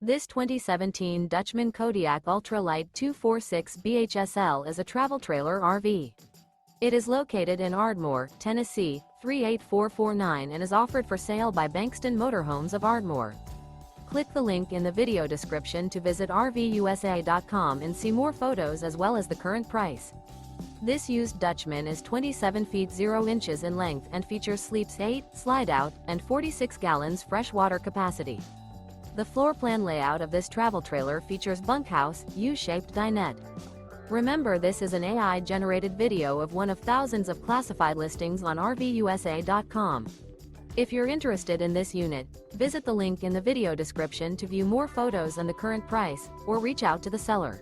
This 2017 Dutchmen Kodiak Ultra Lite 246 BHSL is a travel trailer RV. It is located in Ardmore, Tennessee, 38449 and is offered for sale by Bankston Motorhomes of Ardmore. Click the link in the video description to visit RVUSA.com and see more photos as well as the current price. This used Dutchman is 27 feet 0 inches in length and features sleeps 8, slide-out, and 46 gallons freshwater capacity. The floor plan layout of this travel trailer features bunkhouse, U-shaped dinette. Remember, this is an AI-generated video of one of thousands of classified listings on RVUSA.com. If you're interested in this unit, visit the link in the video description to view more photos and the current price, or reach out to the seller.